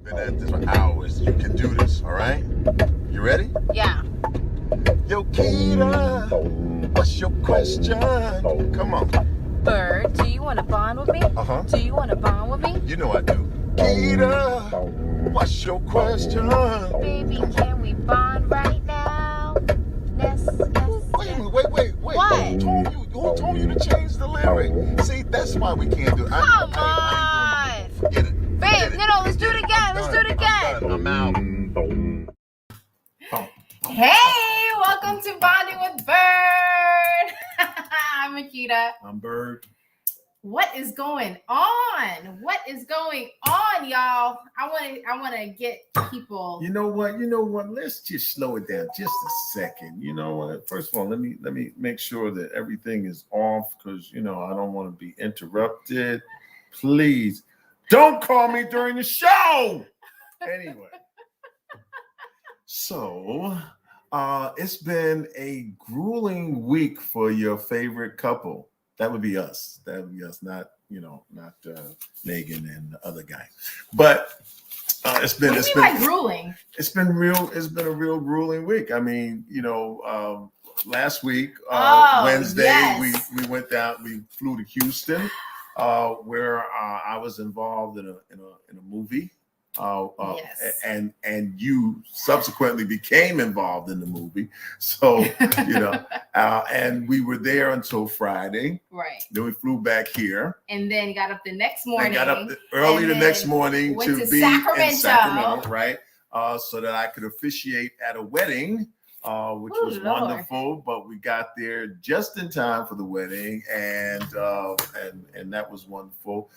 Been at this for hours. You can do this, all right? You ready? Yeah. Yo, Kita, what's your question? Come on. Byrd, do you want to bond with me? Uh-huh. Do you want to bond with me? You know I do. Kita, what's your question? Baby, can we bond right now? Yes. Wait. What? Who told you to change the lyric? See, that's why we can't do it. Come I ain't doing it. Forget it. Babe, no, let's do it again. Let's do it again. I'm out. Hey, welcome to Bonding with Byrd. I'm Akita. I'm Byrd. What is going on? What is going on, y'all? I want to get people. You know what? Let's just slow it down just a second. You know what? First of all, let me make sure that everything is off because I don't want to be interrupted. Please don't call me during the show. Anyway, so it's been a grueling week for your favorite couple. That would be us. Not Megan and the other guy. But it's been grueling. It's been a real grueling week. I mean, last week Wednesday yes. we went down. We flew to Houston, where I was involved in a movie. Yes. And you subsequently became involved in the movie. So, and we were there until Friday. Right. Then we flew back here. And then got up the next morning. Early the next morning to be Sacramento. in Sacramento, right? So that I could officiate at a wedding, which was Lord. wonderful. But we got there just in time for the wedding, and that was wonderful.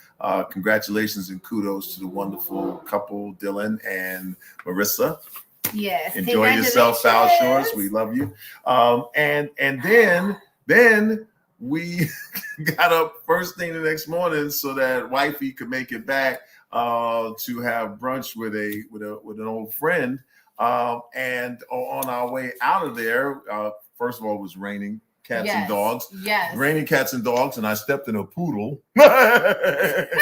Congratulations and kudos to the wonderful couple, Dylan and Marissa. Yes. Enjoy yourself, South Shores. We love you. And then we got up first thing the next morning so that wifey could make it back to have brunch with an old friend. And on our way out of there, first of all, it was raining cats and dogs. Yes. Raining cats and dogs, and I stepped in a poodle. It's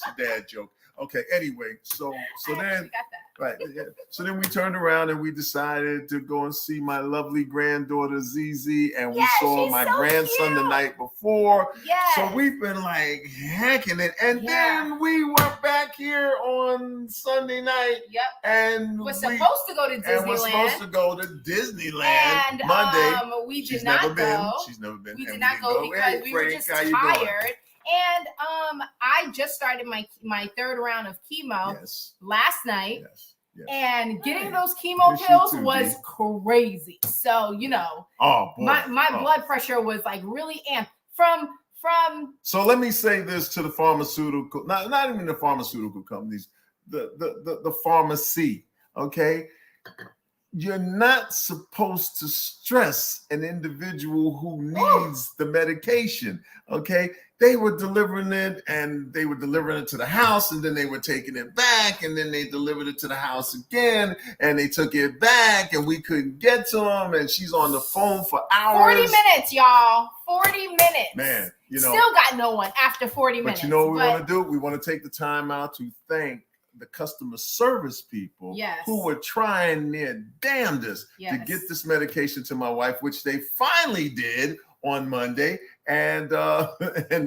a dad joke. Okay, anyway, so then right, yeah. So then we turned around and we decided to go and see my lovely granddaughter Zizi, and we saw my grandson the night before. Yes. So we've been like hacking it, and then we were back here on Sunday night. Yep. And we're supposed to go to Disneyland. And we're supposed to go to Disneyland and, Monday. We did She's not never go. She's never been. We did not go because we were just tired. And I just started my third round of chemo last night. Yes. And getting those chemo pills was crazy. So, my blood pressure was like really amped from. So let me say this to the pharmaceutical, not even the pharmaceutical companies, the pharmacy, okay? You're not supposed to stress an individual who needs the medication, okay? They were delivering it, and they were delivering it to the house, and then they were taking it back, and then they delivered it to the house again, and they took it back, and we couldn't get to them, and she's on the phone for hours. 40 minutes, y'all. 40 minutes. Man, still got no one after 40 minutes. But you know what we want to do? We want to take the time out to thank the customer service people who were trying their damnedest to get this medication to my wife, which they finally did on Monday, and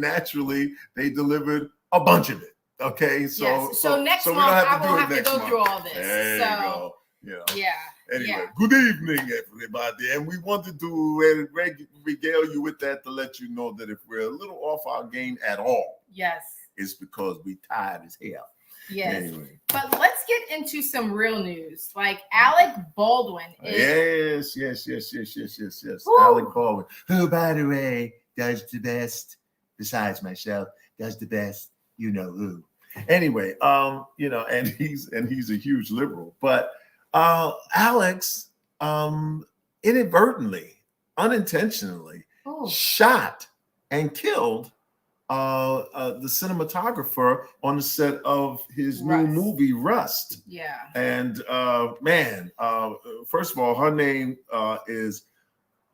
naturally they delivered a bunch of it. Okay, so next month I won't have to go through all this. There you go. Yeah. Anyway, good evening, everybody, and we wanted to regale you with that to let you know that if we're a little off our game at all, it's because we tired as hell. Yes. Anyway. But let's get into some real news. Like Alec Baldwin is. Yes. Alec Baldwin, who, by the way, does the best, besides myself, does the best, you know who. Anyway, and he's a huge liberal. But Alex inadvertently, unintentionally shot and killed the cinematographer on the set of his new movie Rust. Yeah. And first of all, her name is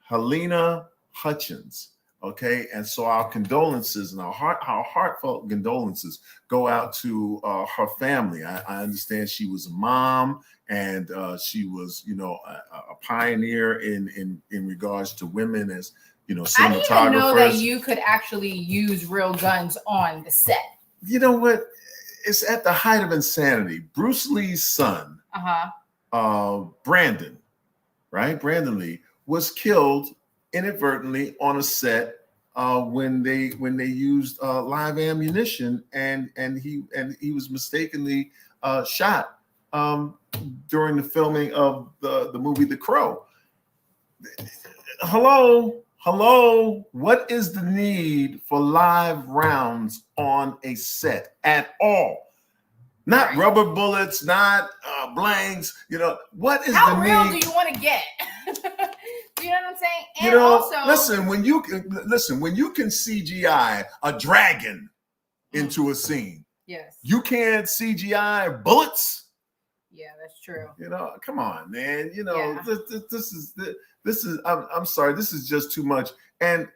Helena Hutchins. Okay, and so our condolences and our heartfelt condolences go out to her family. I understand she was a mom, and she was, a pioneer in regards to women as, cinematographers. I didn't even know that you could actually use real guns on the set. You know what? It's at the height of insanity. Bruce Lee's son, Brandon, right? Brandon Lee was killed inadvertently on a set when they used live ammunition, and he was mistakenly shot during the filming of the movie The Crow. Hello, what is the need for live rounds on a set at all? Not rubber bullets, not blanks. What is how the real need? Do you want to get? You know what I'm saying? And also, listen, when you can CGI a dragon into a scene, yes, you can't CGI bullets. Yeah, that's true. Come on, man. This is. I'm sorry. This is just too much. And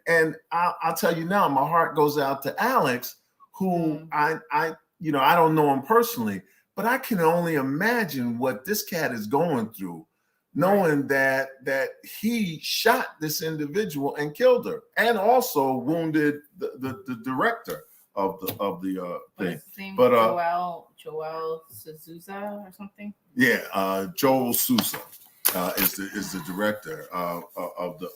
I'll tell you now, my heart goes out to Alex, who I don't know him personally, but I can only imagine what this cat is going through, knowing that he shot this individual and killed her, and also wounded the director of the thing. But Joel Souza or something. Yeah, Joel Souza is the director of the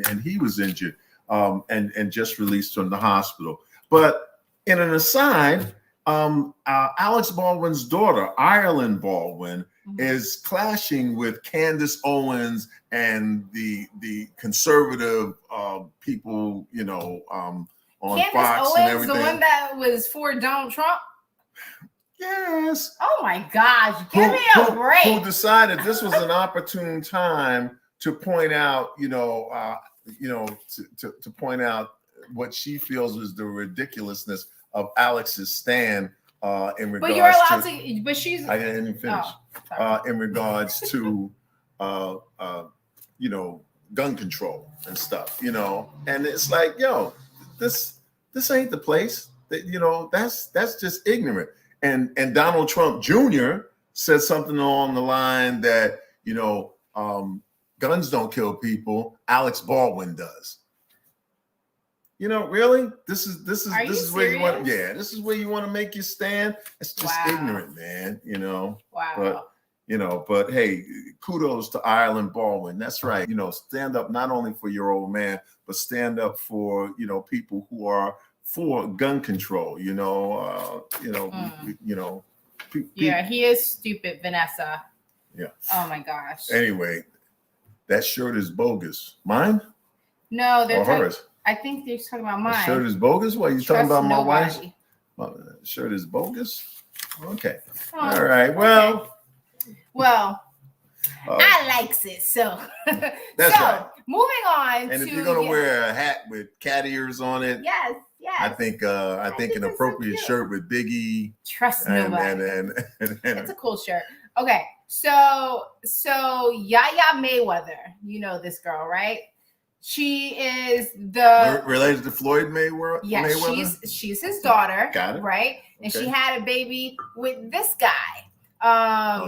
and he was injured and just released from the hospital. But in an aside, Alex Baldwin's daughter, Ireland Baldwin, is clashing with Candace Owens and the conservative people, on Candace Fox Owens, and everything. The one that was for Donald Trump. Yes. Oh my gosh! Give me a break. Who decided this was an opportune time to point out, to point out what she feels is the ridiculousness of Alex's stand in regards. But you're allowed to. But she's. I didn't even finish. In regards to, gun control and stuff, and it's like, this ain't the place. That's just ignorant. And Donald Trump Jr. said something along the line that, guns don't kill people. Alex Baldwin does. Really? This is where you want. Yeah, this is where you want to make your stand. It's just ignorant, man. Wow. But hey, kudos to Ireland Baldwin. That's right. Stand up not only for your old man, but stand up for people who are for gun control. Yeah, he is stupid, Vanessa. Yeah. Oh my gosh. Anyway, that shirt is bogus. Mine? No, they're hers. I think they're talking about mine. The shirt is bogus? What are you talking about? My wife's shirt is bogus? Okay. All right. Well, I likes it. So that's right. Moving on. And if you're gonna wear a hat with cat ears on it, yes. I think an appropriate shirt with Biggie. Trust nobody. And it's a cool shirt. Okay, so Yaya Mayweather, this girl, right? She is related to Floyd Mayweather. Yeah, she's his daughter. Got it. Right, and she had a baby with this guy.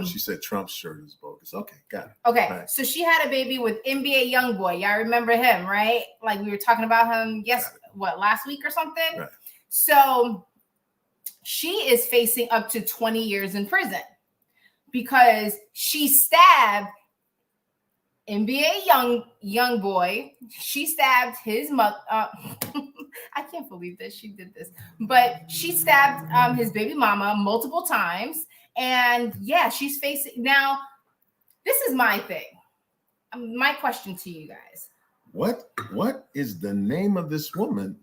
She said Trump's shirt is bogus. Okay, got it. Okay, right. So she had a baby with NBA YoungBoy. Y'all remember him, right? Like we were talking about him. Last week or something. Right. So she is facing up to 20 years in prison because she stabbed NBA YoungBoy. She stabbed his mother. I can't believe that she did this, but she stabbed his baby mama multiple times. And yeah, she's facing now. This is my thing. My question to you guys. What is the name of this woman?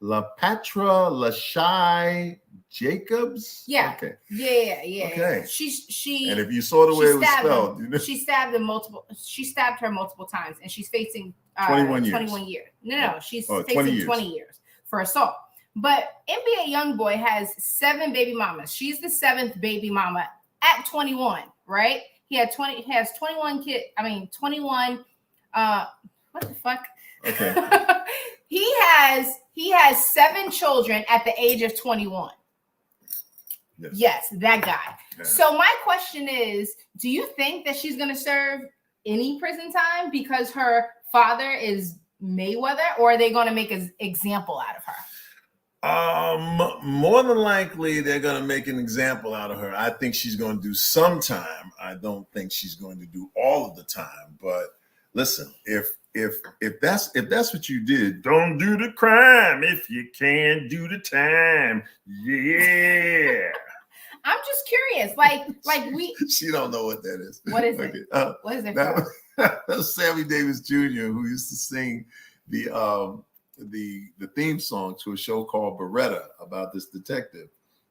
LaPatra Lashai Jacobs? Yeah. Okay. Yeah. Okay. She and if you saw the way it was spelled, she stabbed her multiple times, and she's facing 21 years. 21 years. No, she's facing 20 years for assault. But NBA YoungBoy has 7 baby mamas. She's the 7th baby mama at 21, right? He has 21 kids. I mean, 21. What the fuck? Okay. He has 7 children at the age of 21. Yes, that guy. Yeah. So my question is, do you think that she's going to serve any prison time because her father is Mayweather, or are they going to make an example out of her? More than likely, they're going to make an example out of her. I think she's going to do some time. I don't think she's going to do all of the time. But listen, if that's what you did, don't do the crime if you can't do the time. Yeah. I'm just curious. Like we. She don't know what that is. What is it? What is it? That was Sammy Davis Jr., who used to sing the theme song to a show called Beretta about this detective.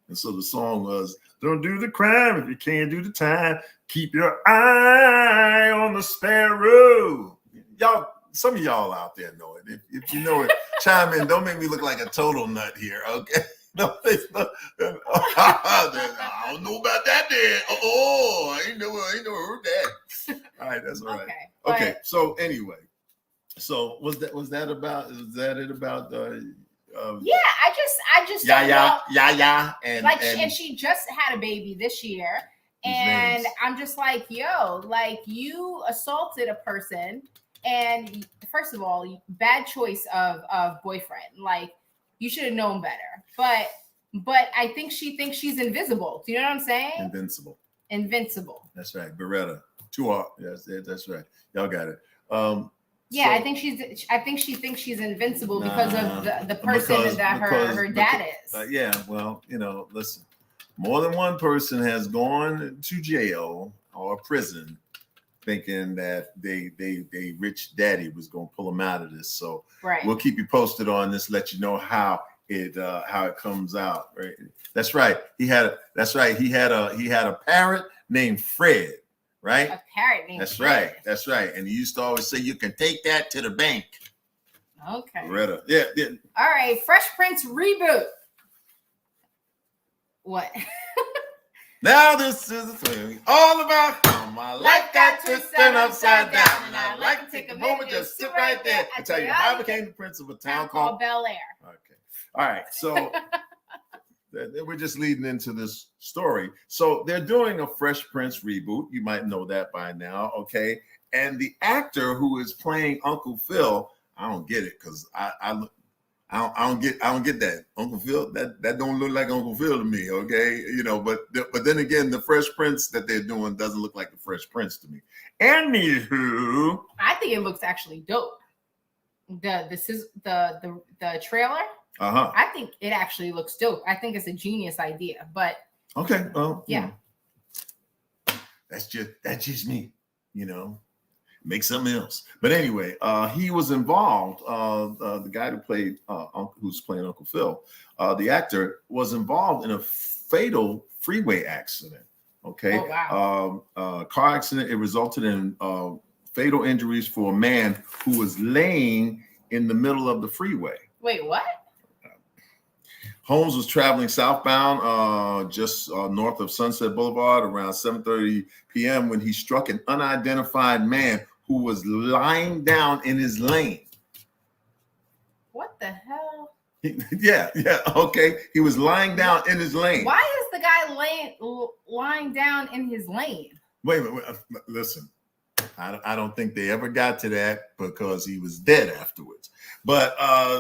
And so the song was, don't do the crime if you can't do the time. Keep your eye on the sparrow. Y'all, some of y'all out there know it. If you know it, chime in. Don't make me look like a total nut here, okay? No, I don't know about that then. Oh, I ain't never heard that. All right, that's all right. Okay. So anyway. So was that it about? Yeah, I just Yaya, and she just had a baby this year, and I'm just like, yo, like you assaulted a person, and first of all, bad choice of boyfriend. Like you should have known better, but I think she thinks she's invisible. Do you know what I'm saying? Invincible. That's right, Beretta. 2R. Yes, that's right. Y'all got it. Yeah, I think she thinks she's invincible because of the person that her dad is. Yeah, well, listen, more than one person has gone to jail or prison thinking that they rich daddy was going to pull them out of this. So we'll keep you posted on this, let you know how it comes out. Right? That's right. He had a parrot named Fred. Right? A parrot named That's Fred. right. That's right. And he used to always say, you can take that to the bank. Okay. Beretta. Yeah. All right. Fresh Prince reboot. What? Now this is a thing all about how my life got twisted upside down. And I'd like to take a moment, just sit right there and tell you how I became the prince of a town called Bel Air. Okay. All right. So we're just leading into this story. So they're doing a Fresh Prince reboot. You might know that by now, okay? And the actor who is playing Uncle Phil, I don't get it because I don't get that Uncle Phil. That don't look like Uncle Phil to me, okay? But then again, the Fresh Prince that they're doing doesn't look like the Fresh Prince to me. Anywho, I think it looks actually dope. The trailer. I think it actually looks dope. I think it's a genius idea, but okay, well, yeah, that's just me, make something else. But anyway, he was involved. The guy who played who's playing Uncle Phil, the actor was involved in a fatal freeway accident. Okay, oh, wow. Car accident. It resulted in fatal injuries for a man who was laying in the middle of the freeway. Wait, what? Holmes was traveling southbound just north of Sunset Boulevard around 7:30 p.m. when he struck an unidentified man who was lying down in his lane. What the hell? Yeah, okay. He was lying down in his lane. Why is the guy lying down in his lane? Wait, listen. I don't think they ever got to that because he was dead afterwards. But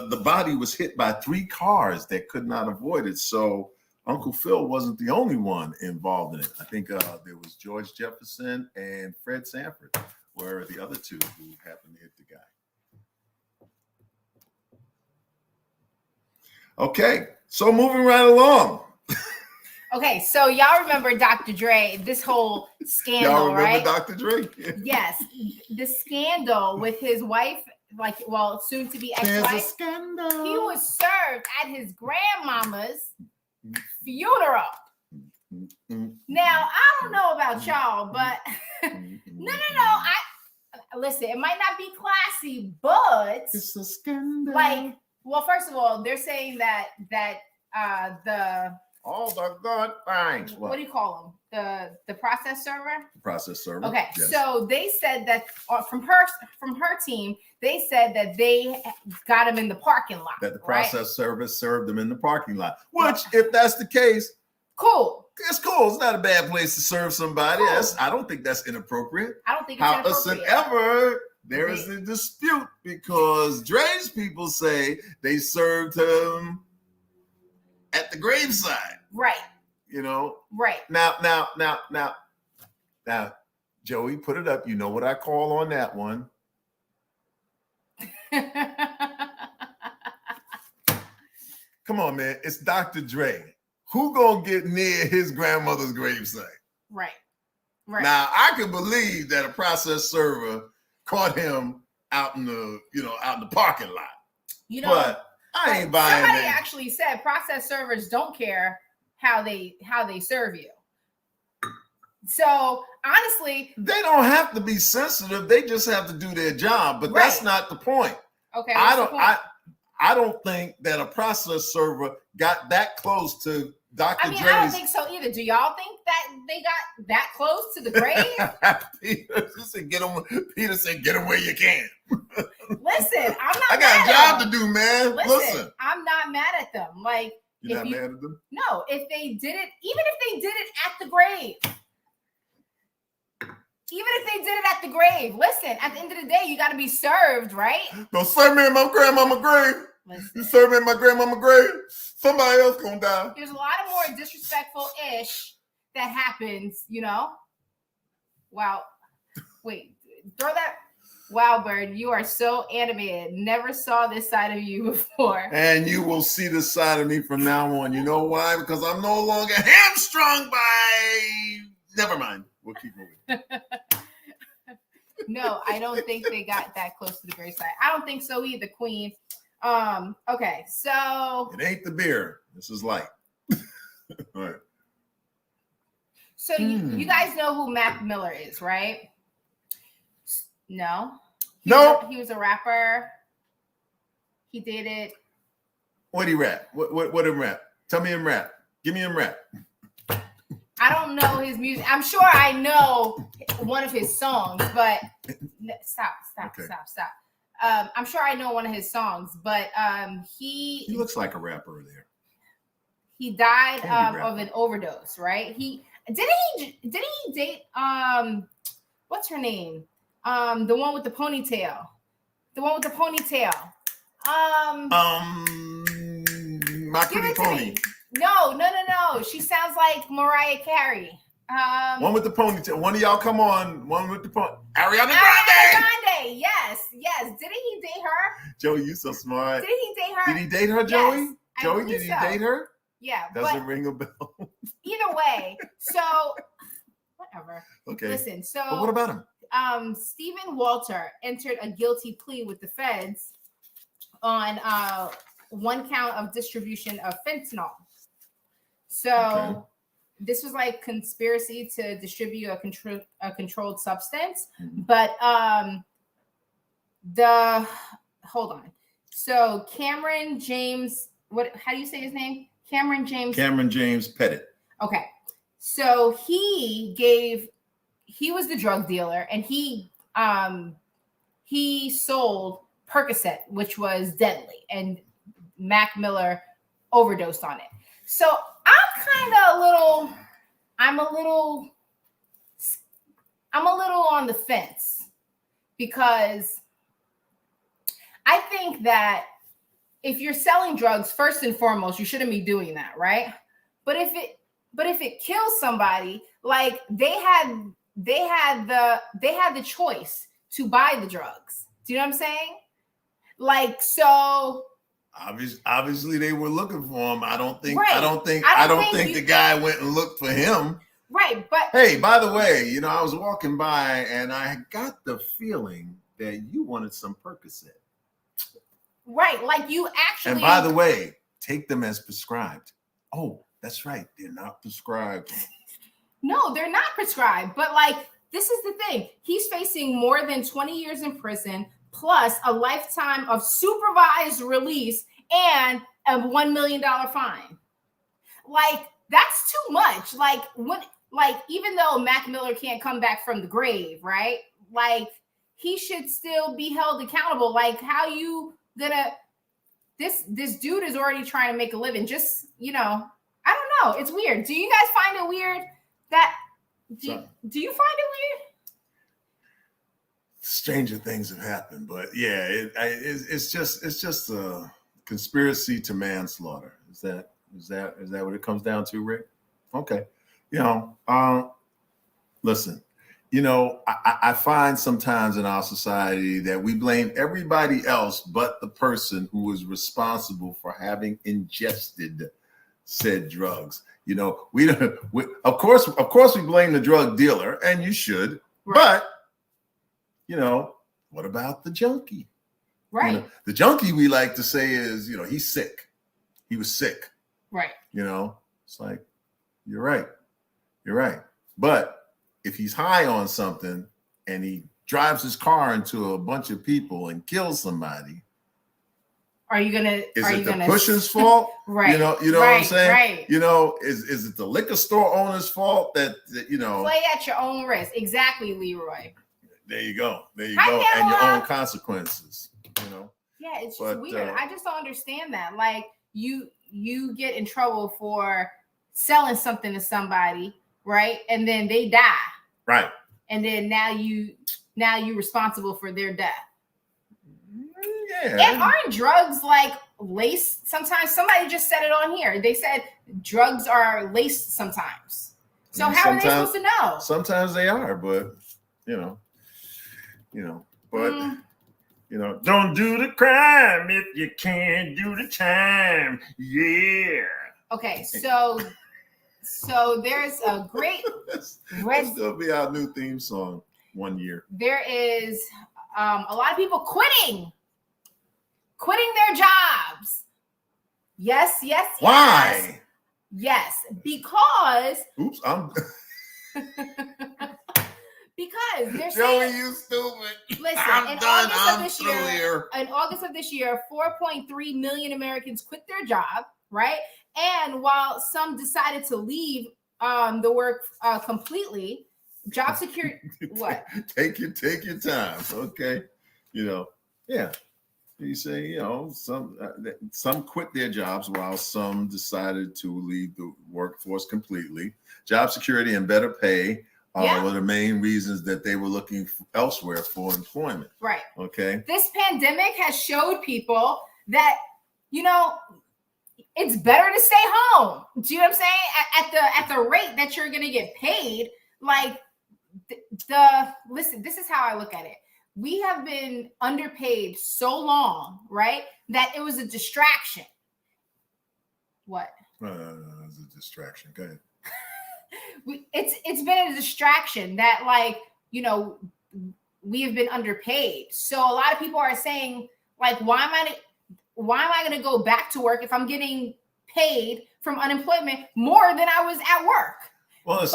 the body was hit by 3 cars that could not avoid it. So Uncle Phil wasn't the only one involved in it. I think there was George Jefferson and Fred Sanford were the other 2 who happened to hit the guy. Okay, so moving right along. Okay, so y'all remember Dr. Dre, this whole scandal, y'all remember right? Dr. Dre? Yes, the scandal with his wife, soon to be ex-wife. There's a scandal. He was served at his grandmama's funeral. Now, I don't know about y'all, but no. Listen, it might not be classy, but it's a scandal. Well, first of all, they're saying that the all the good things. What do you call them? The process server? The process server. Okay, yes. So they said that from her team, they said that they got him in the parking lot. That the process server served them in the parking lot. Which, if that's the case, cool. It's cool. It's not a bad place to serve somebody. Cool. I don't think that's inappropriate. I don't think it's inappropriate. However, there is a dispute because Dre's people say they served him at the graveside. Right. You know? Right. Now, Joey, put it up. You know what I call on that one. Come on, man. It's Dr. Dre. Who gonna get near his grandmother's gravesite? Right. Right. Now, I can believe that a process server caught him out in the parking lot. You know, but I ain't buying somebody that. Actually said process servers don't care how they serve you. So honestly, they don't have to be sensitive. They just have to do their job. But that's not the point. Okay. I don't think that a process server got that close to Dr. Dre's. I don't think so either. Do y'all think that they got that close to the grave? Peter said, "Get him where you can." Listen, I'm not. I got a job to do, man. Listen, I'm not mad at them. Like, you're not mad at them? No, if they did it, even if they did it at the grave. Even if they did it at the grave, listen, at the end of the day, you got to be served, right? Don't serve me in my grandmama's grave. Listen. You serve me in my grandmama's grave, somebody else gonna die. There's a lot of more disrespectful-ish that happens, you know? Wow. Wait, throw that. Wow, Byrd, you are so animated. Never saw this side of you before. And you will see this side of me from now on. You know why? Because I'm no longer hamstrung by... Never mind. We'll keep moving. No, I don't think they got that close to the graveside. I don't think so either, Queen. Okay, so it ain't the beer. This is light. All right. So you guys know who Mac Miller is, right? No. He was a rapper. He did it. What he rap? What him rap? Tell me him rap. Give me him rap. I don't know his music. I'm sure I know one of his songs, but stop. I'm sure I know one of his songs, but he looks like a rapper there. He died of an overdose, right? Did he date what's her name? The one with the ponytail. My Pretty Pony. No. She sounds like Mariah Carey. One with the ponytail. One of y'all come on. One with the pony. Ariana Grande. Yes. Didn't he date her? Joey, you so smart. Did he date her? Did he date her, Joey? Yes, Joey, did he date her? Yeah. Doesn't ring a bell. Either way. So whatever. Okay. Listen, but what about him? Stephen Walter entered a guilty plea with the feds on one count of distribution of fentanyl. So this was like conspiracy to distribute a controlled substance. But hold on. So Cameron James, how do you say his name? Cameron James Pettit. Okay. So he was the drug dealer, and he sold Percocet, which was deadly, and Mac Miller overdosed on it. So I'm a little on the fence, because I think that if you're selling drugs, first and foremost, you shouldn't be doing that, right? But if it kills somebody, like they had the choice to buy the drugs. Do you know what I'm saying? Like, so obviously they were looking for him. I don't think the guy went and looked for him. Right, but hey, by the way, I was walking by and I got the feeling that you wanted some Percocet. Right, like you actually. And by the way, take them as prescribed. Oh, that's right, they're not prescribed. No, they're not prescribed. But like, this is the thing: he's facing more than 20 years in prison, plus a lifetime of supervised release and a $1 million fine. Like, that's too much. Like even though Mac Miller can't come back from the grave, right? Like he should still be held accountable. Like how you gonna this dude is already trying to make a living. Just, I don't know. It's weird. Do you guys find it weird that do you find it weird? Stranger things have happened, but yeah, it's just a conspiracy to manslaughter. Is that what it comes down to, Rick? Okay. Listen, I find sometimes in our society that we blame everybody else but the person who is responsible for having ingested said drugs. Of course we blame the drug dealer, and you should, right. But what about the junkie? Right. The junkie, we like to say, is, he's sick. He was sick. Right. It's like, you're right. But if he's high on something and he drives his car into a bunch of people and kills somebody, is it the pusher's fault? Right. You know what I'm saying? Right. Is it the liquor store owner's fault that play at your own risk? Exactly, Leroy. There you go. And your own consequences. Yeah, it's just weird. I just don't understand that. Like you get in trouble for selling something to somebody, right? And then they die. Right. And then now you're responsible for their death. Yeah. And aren't drugs like laced? Sometimes somebody just said it on here. They said drugs are laced sometimes. So how are they supposed to know? Sometimes they are, but don't do the crime if you can't do the time. Yeah. Okay, so there's a great. That'll still be our new theme song 1 year. There is a lot of people quitting their jobs. Yes. Why? Yes, because. Oops, I'm. Because they're saying, Joey, you stupid. Listen, in August of this year, 4.3 million Americans quit their job, right? And while some decided to leave the work completely, job security. What? Take your time, okay? Yeah. You say, some quit their jobs while some decided to leave the workforce completely. Job security and better pay. Were the main reasons that they were looking elsewhere for employment. Right. Okay. This pandemic has showed people that, it's better to stay home. Do you know what I'm saying? At the rate that you're going to get paid, like listen, this is how I look at it. We have been underpaid so long, right? That it was a distraction. What? It was a distraction. Go ahead. It's been a distraction that we have been underpaid. So a lot of people are saying, like, why am I going to go back to work if I'm getting paid from unemployment more than I was at work? Well, it's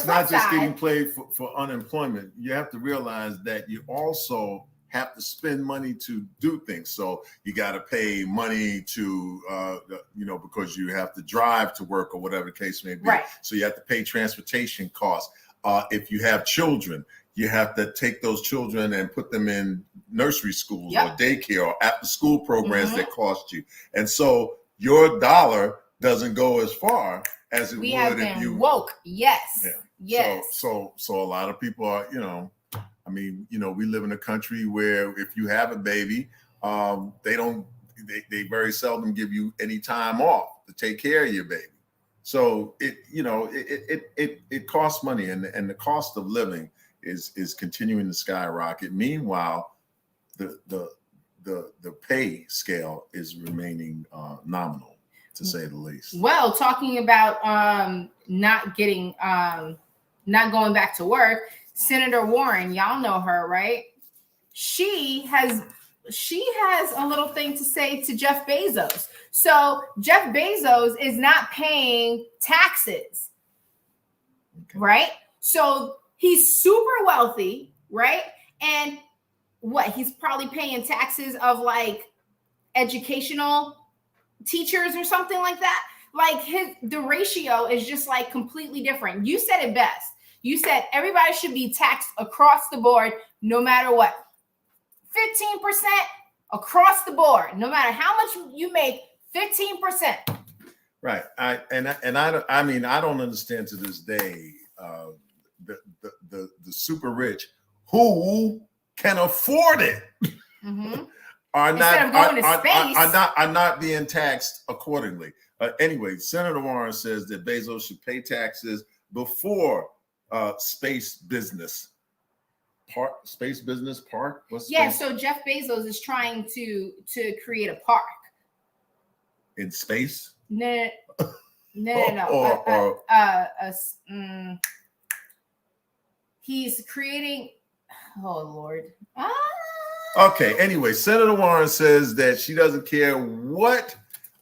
not just getting paid for unemployment. You have to realize that you also have to spend money to do things. So you got to pay money to, because you have to drive to work or whatever the case may be. Right. So you have to pay transportation costs. If you have children, you have to take those children and put them in nursery schools or daycare or after school programs that cost you. And so your dollar doesn't go as far as it would if you woke. Yes. Yeah. Yes. So a lot of people are, we live in a country where if you have a baby, they very seldom give you any time off to take care of your baby. So it costs money, and the cost of living is continuing to skyrocket. Meanwhile, the pay scale is remaining nominal, to say the least. Well, talking about not going back to work, Senator Warren, y'all know her, right? She has a little thing to say to Jeff Bezos. So Jeff Bezos is not paying taxes, right? So he's super wealthy, right? And he's probably paying taxes of like educational teachers or something like that. Like the ratio is just like completely different. You said it best. You said everybody should be taxed across the board, no matter what. 15% across the board, no matter how much you make. 15%. Right. I mean, I don't understand to this day the super rich who can afford it are not being taxed accordingly. Anyway, Senator Warren says that Bezos should pay taxes before space business park. So Jeff Bezos is trying to create a park in space. No. He's creating. Oh Lord. Okay. Anyway, Senator Warren says that she doesn't care what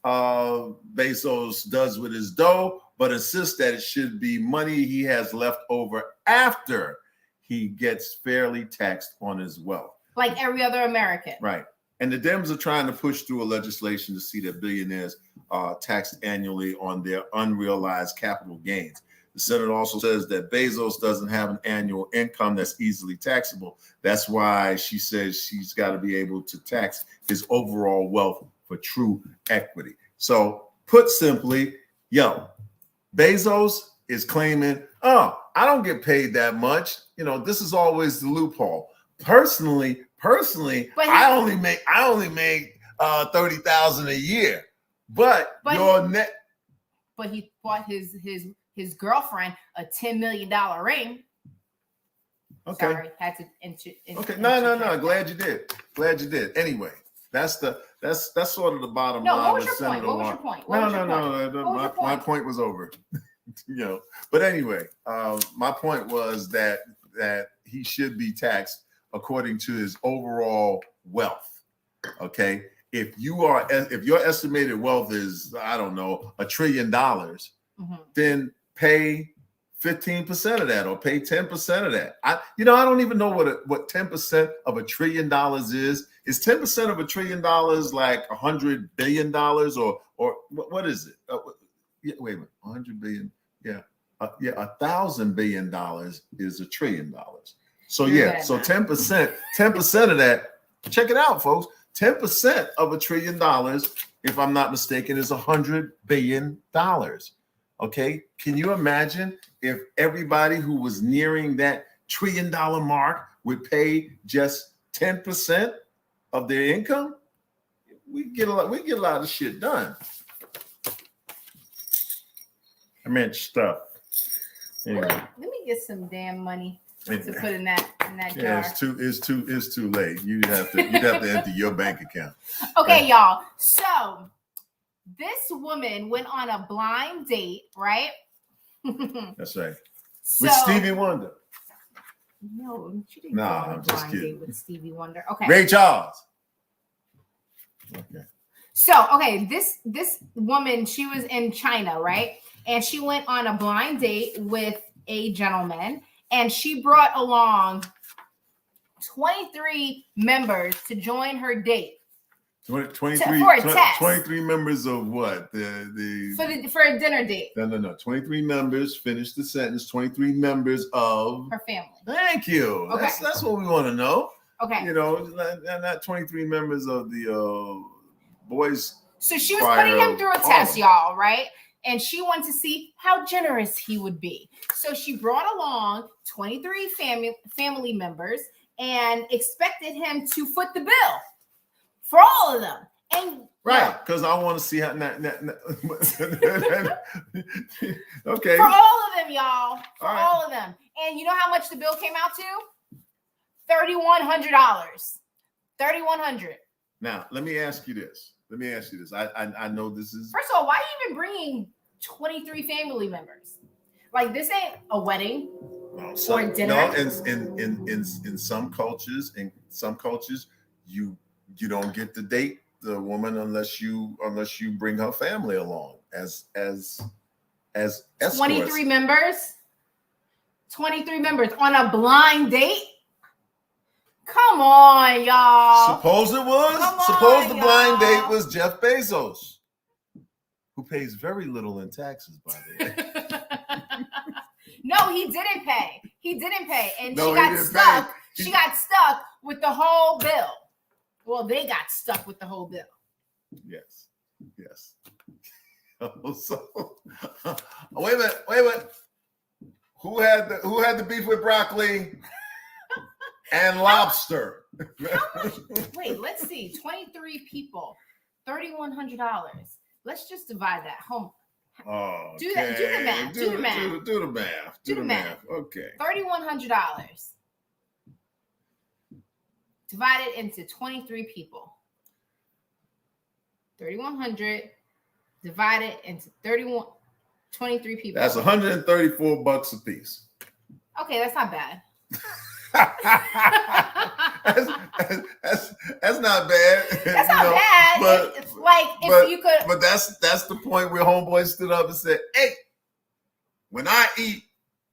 Bezos does with his dough, but insists that it should be money he has left over after he gets fairly taxed on his wealth, like every other American. Right. And the Dems are trying to push through a legislation to see that billionaires taxed annually on their unrealized capital gains. The Senate also says that Bezos doesn't have an annual income that's easily taxable. That's why she says she's got to be able to tax his overall wealth for true equity. So put simply, Bezos is claiming, oh, I don't get paid that much. You know, this is always the loophole. Personally, I only make 30,000 a year. But your net. But he bought his girlfriend a $10 million ring. Okay. Sorry, had to okay. No. Glad you did. Anyway, that's sort of the bottom line. What was your point? What was your point? No. My point was over. But anyway, my point was that he should be taxed according to his overall wealth. Okay. If your estimated wealth is, I don't know, $1 trillion, then pay 15% of that or pay 10% of that. I don't even know what 10% of $1 trillion is. Is 10% of $1 trillion like $100 billion or what is it? Wait a minute, 100 billion. Yeah. $1,000 billion is $1 trillion. So so 10% of that, check it out, folks. 10% of $1 trillion, if I'm not mistaken, is $100 billion. Okay. Can you imagine if everybody who was nearing that $1 trillion mark would pay just 10% of their income? We get a lot of shit done. I meant stuff. Anyway. Let me get some damn money to put in that jar. It's too late. You'd have to empty your bank account. Okay, y'all. So this woman went on a blind date, right? That's right. With Stevie Wonder. No, she didn't go on a blind date with Stevie Wonder. Okay. Ray Charles. Okay. So, this woman, she was in China, right? And she went on a blind date with a gentleman, and she brought along 23 members to join her date. 23 members of what? For a dinner date. No. 23 members, finish the sentence. 23 members of her family. Thank you. Okay. That's what we want to know. Okay. Not 23 members of the boys. So she was putting him through a test, y'all, right? And she wanted to see how generous he would be. So she brought along 23 family members and expected him to foot the bill for all of them. And right, because I want to see how. Okay. For all of them, y'all. For all of them. And you know how much the bill came out to? $3,100. $3,100. Now, let me ask you this. I know this is. First of all, why are you even bringing 23 family members? Like, this ain't a wedding or a dinner. No, in some cultures, you don't get to date the woman unless you bring her family along as escorts. 23 members. 23 members on a blind date. Come on, y'all. Suppose the blind date was Jeff Bezos, who pays very little in taxes, by the way. No, he didn't pay. He didn't pay. And no, she got stuck. She got stuck with the whole bill. Well, they got stuck with the whole bill. Yes. Yes. So, wait a minute. Who had the beef with broccoli and lobster? Wait, let's see. 23 people, $3,100. Let's just divide that home. Oh, do the math. Do the math. Do the math. Do the math. Okay. $3,100 divided into 23 people. 3,100 divided into 23 people. That's $134 a piece. Okay, that's not bad. that's not bad. That's not bad. But, if you could. But that's the point where homeboy stood up and said, "Hey, when I eat,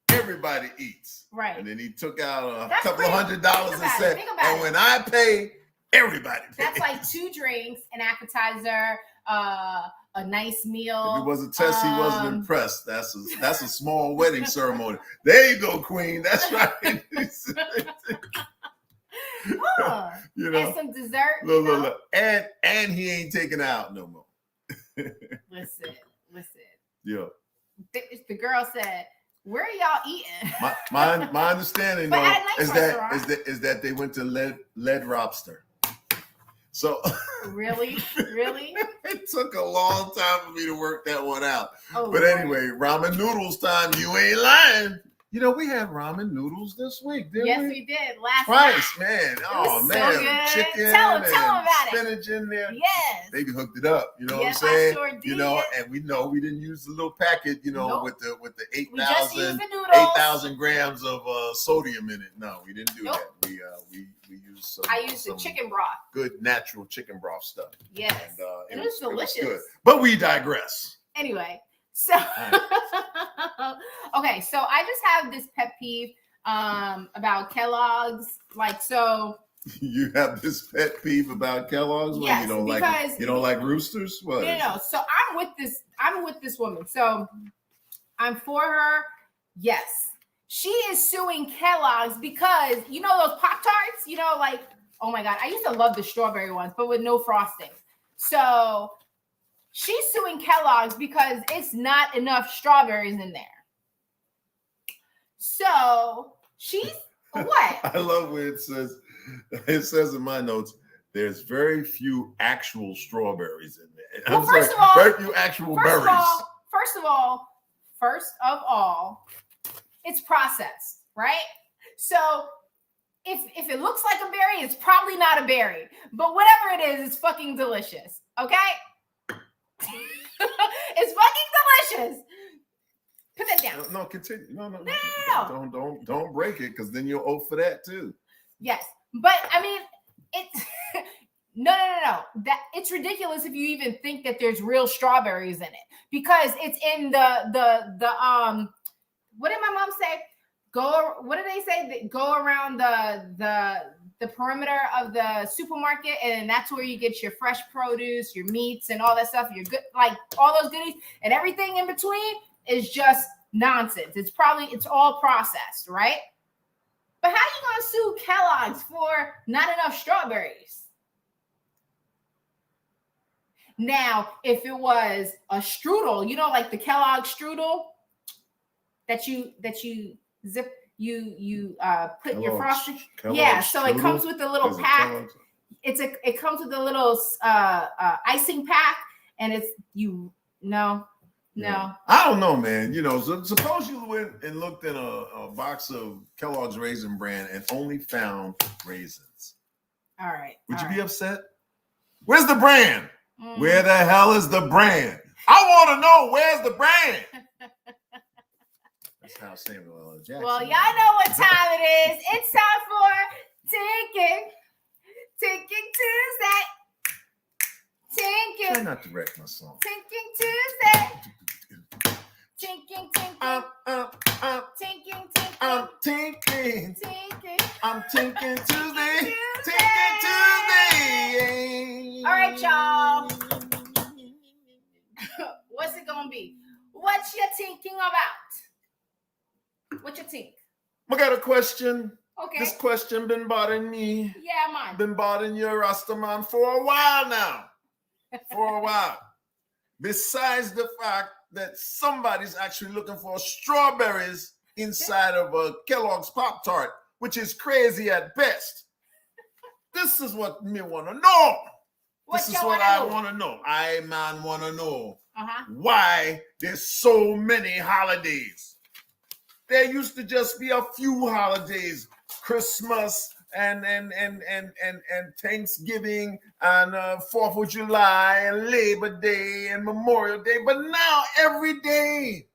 everybody eats." Right. And then he took out a couple of $100 and said, "And when I pay, everybody pays." That's like 2 drinks, an appetizer, a nice meal. If it was a test, he wasn't impressed. That's a small wedding ceremony. There you go, Queen. That's right. You know, and some dessert. Look. And he ain't taking out no more. Listen. Yeah. The girl said, "Where are y'all eating?" My understanding though is that they went to lead lobster. So really? It took a long time for me to work that one out. Oh, but anyway, ramen noodles time. You ain't lying. You know, we had ramen noodles this week, didn't we? Yes, we did. Last night. Man. Oh, man. So good. Chicken tell them and about spinach in there. Yes. They hooked it up. You know what I'm saying? Sure did. You know, and we did use the little packet, you know, with the 8,000 grams of sodium in it. No, we didn't do that. We used some. I used the chicken broth. Good natural chicken broth stuff. Yes. And it was delicious. It was good. But we digress. Anyway. So, okay, so I just have this pet peeve about Kellogg's. Like, so you have this pet peeve about Kellogg's? Yes, you don't like roosters? What? No. So I'm with this woman. So I'm for her. Yes. She is suing Kellogg's because you know those Pop-Tarts, you know, like, oh my God, I used to love the strawberry ones, but with no frosting. So she's suing Kellogg's because it's not enough strawberries in there. So she's what? I love where it says in my notes, there's very few actual strawberries in there. Well, first of all, very few actual berries. First of all, it's processed, right? So if it looks like a berry, it's probably not a berry. But whatever it is, it's fucking delicious. Okay? It's fucking delicious. Put that down. No, continue. No. Don't break it, because then you'll owe for that too. Yes, but I mean, it's no. That it's ridiculous if you even think that there's real strawberries in it, because it's in the What did my mom say? What did they say? Go around the perimeter of the supermarket, and that's where you get your fresh produce, your meats, and all that stuff. Your good, like all those goodies, and everything in between is just nonsense. It's all processed, right? But how you gonna sue Kellogg's for not enough strawberries? Now, if it was a strudel, you know, like the Kellogg strudel that you zip. You put your frosting. Yeah, so strudel? It comes with a little pack. It comes with a little icing pack, and it's no. I don't know, man. You know, suppose you went and looked in a box of Kellogg's Raisin Bran and only found raisins. All right. Would you be upset? Where's the brand? Where the hell is the brand? I want to know, where's the brand? That's how Samuel L. Jackson. Well, y'all know what time it is. It's time for Tinking Tuesday. Tinking. Try not to wreck my song. Tinking Tuesday. Tinking. Tinking. I'm tinking. I'm tinking Tuesday. Tinking Tuesday. All right, y'all. gonna be. What you thinking about? What you think? I got a question. Okay. This question been bothering me. Yeah, man. Been bothering you, Rastaman, for a while now. For a while. Besides the fact that somebody's actually looking for strawberries inside of a Kellogg's Pop-Tart, which is crazy at best. This is what me want to know. This is what I want to know. I, man, want to know why there's so many holidays. There used to just be a few holidays. Christmas and Thanksgiving and 4th of July and Labor Day and Memorial Day. But now every day,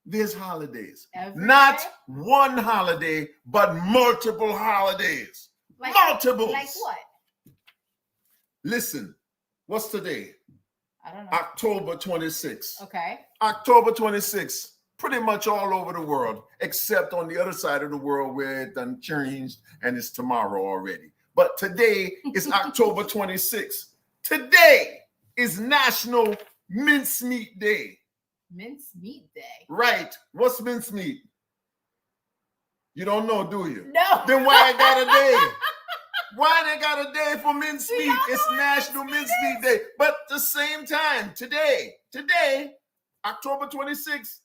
there's holidays. Not one holiday, but multiple holidays. Multiples. Like what? Listen, what's today? I don't know. October 26th. Okay. October 26th. Pretty much all over the world, except on the other side of the world where it done changed and it's tomorrow already. But today is October 26th. Today is National Mincemeat Day. Mincemeat Day? Right. What's mincemeat? You don't know, do you? No. Then why they got a day? Why they got a day for mincemeat? It's National Mincemeat Day. But at the same time, today, October 26th,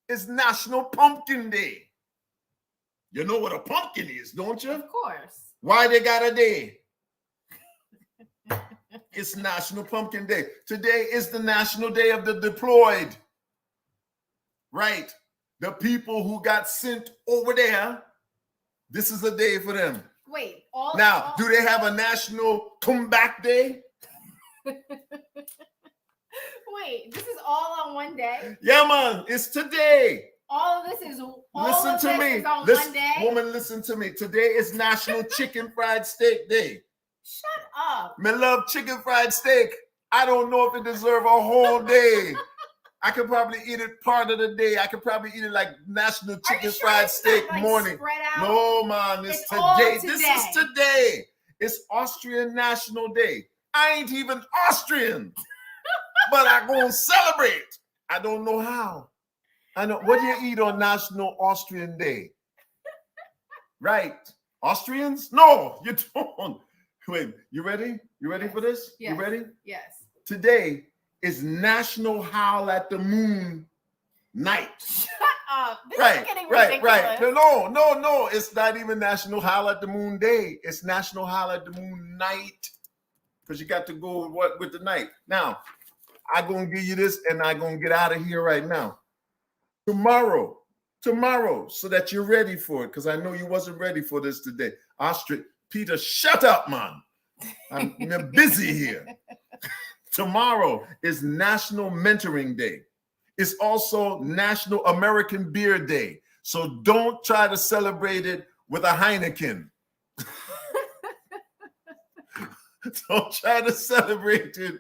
is National Pumpkin Day. You know what a pumpkin is, don't you? Of course. Why they got a day? It's National Pumpkin Day. Today is the National Day of the Deployed. Right. The people who got sent over there, this is a day for them. Wait. Do they have a National Comeback Day? Wait, this is all on one day? Yeah, man, it's today. All of this is on one day? Woman, listen to me. Today is National Chicken Fried Steak Day. Shut up. Me love chicken fried steak. I don't know if it deserves a whole day. I could probably eat it part of the day. I could probably eat it like National Chicken Fried Steak morning. No, man, it's today. This is today. It's Austrian National Day. I ain't even Austrian. But I'm going to celebrate. I don't know how. I know. What do you eat on National Austrian Day? Right. Austrians? No, you don't. Wait, you ready? You ready for this? Yes. You ready? Yes. Today is National Howl at the Moon Night. Shut up. This is getting ridiculous. Right. No. It's not even National Howl at the Moon Day. It's National Howl at the Moon Night. Because you got to go with the night. Now, I'm going to give you this and I'm going to get out of here right now. Tomorrow, so that you're ready for it, because I know you wasn't ready for this today. Peter, shut up, man. I'm busy here. Tomorrow is National Mentoring Day. It's also National American Beer Day. So don't try to celebrate it with a Heineken. Don't try to celebrate it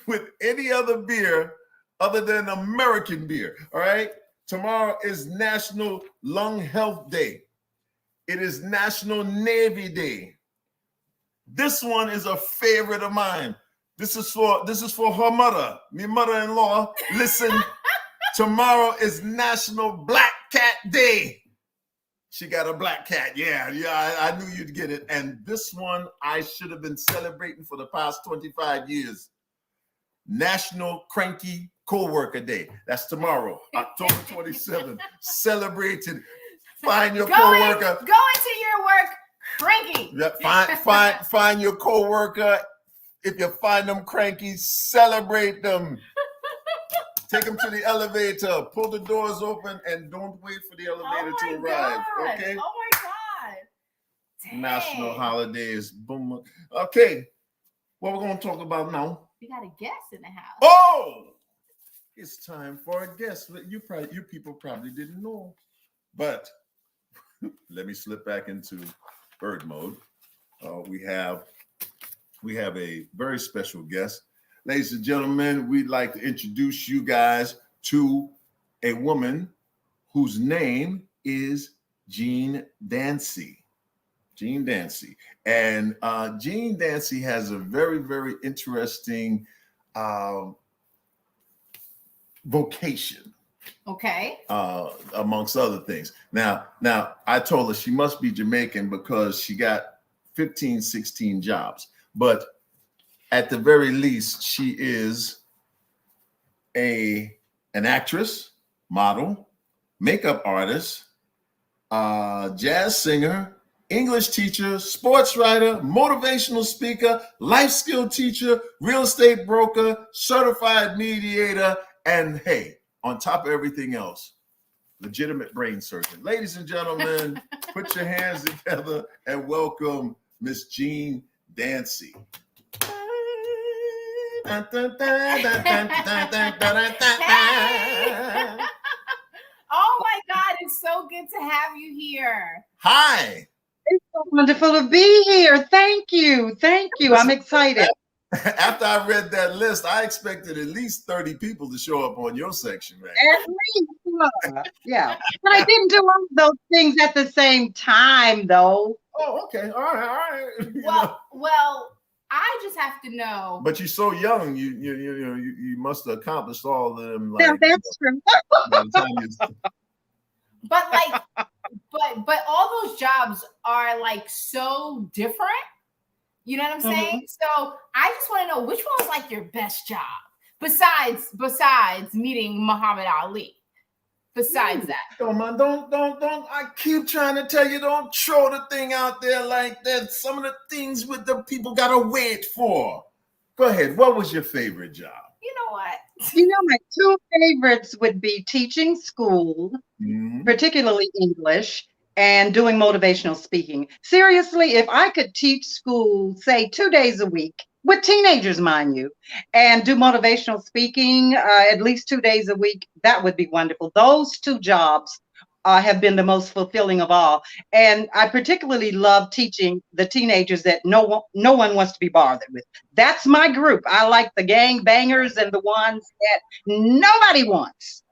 with any other beer other than American beer, all right? Tomorrow is National Lung Health Day. It is National Navy Day. This one is a favorite of mine. This is for her mother, me mother-in-law. Listen, tomorrow is National Black Cat Day. She got a black cat. Yeah, I knew you'd get it. And this one I should have been celebrating for the past 25 years. National Cranky Co-worker Day. That's tomorrow, October 27th. Celebrating. Find your co-worker. Go into your work cranky. Yeah, find your co-worker. If you find them cranky, celebrate them. Take them to the elevator. Pull the doors open and don't wait for the elevator to arrive. God. Okay? Oh my God. Dang. National holidays. Boom. Okay. What we're going to talk about now? We got a guest in the house. Oh! It's time for a guest. You people probably didn't know. But let me slip back into Byrd mode. We have a very special guest. Ladies and gentlemen, we'd like to introduce you guys to a woman whose name is Jean Dancy. Jean Dancy. And Jean Dancy has a very, very interesting vocation. Okay. Amongst other things. Now, I told her she must be Jamaican because she got 15, 16 jobs. But at the very least, she is an actress, model, makeup artist, jazz singer, English teacher, sports writer, motivational speaker, life skill teacher, real estate broker, certified mediator, and hey, on top of everything else, legitimate brain surgeon. Ladies and gentlemen, put your hands together and welcome Miss Jean Dancy. Oh my God, it's so good to have you here. Hi. It's so wonderful to be here. Thank you. Thank you. I'm excited. After I read that list, I expected at least 30 people to show up on your section, man. At least, yeah. But I didn't do all of those things at the same time, though. Oh, okay. All right. Well, I just have to know. But you're so young, you must have accomplished all of them. Like, yeah, that's true. But all those jobs are like so different. You know what I'm saying? So I just want to know which one was like your best job besides meeting Muhammad Ali. Besides that, don't. I keep trying to tell you, don't throw the thing out there like that. Some of the things with the people gotta wait for. Go ahead. What was your favorite job? You know what? My two favorites would be teaching school, particularly English, and doing motivational speaking. Seriously, if I could teach school, say 2 days a week, with teenagers, mind you, and do motivational speaking at least 2 days a week, that would be wonderful. Those two jobs have been the most fulfilling of all. And I particularly love teaching the teenagers that no one wants to be bothered with. That's my group. I like the gang bangers and the ones that nobody wants.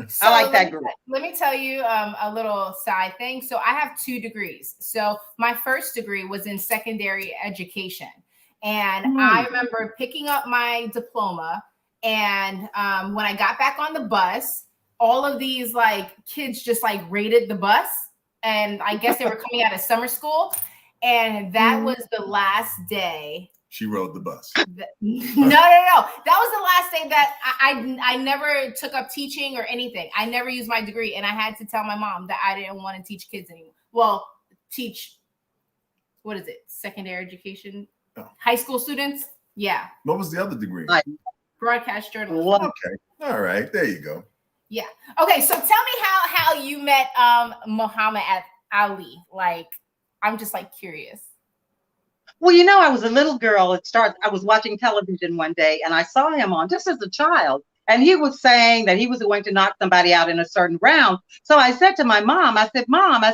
So I like that group. Let me tell you a little side thing. So I have 2 degrees. So my first degree was in secondary education. And I remember picking up my diploma. And when I got back on the bus, all of these like kids just like raided the bus. And I guess they were coming out of summer school. And that was the last day. She rode the bus. No. That was the last day that I never took up teaching or anything. I never used my degree. And I had to tell my mom that I didn't want to teach kids anymore. Well, teach, what is it? Secondary education? Oh. High school students? Yeah. What was the other degree? Broadcast journalism. Okay. All right. There you go. Yeah. Okay. So tell me how you met Muhammad Ali. Like, I'm just like curious. Well, I was a little girl. I was watching television one day and I saw him on just as a child. And he was saying that he was going to knock somebody out in a certain round. So I said to my mom, Mom,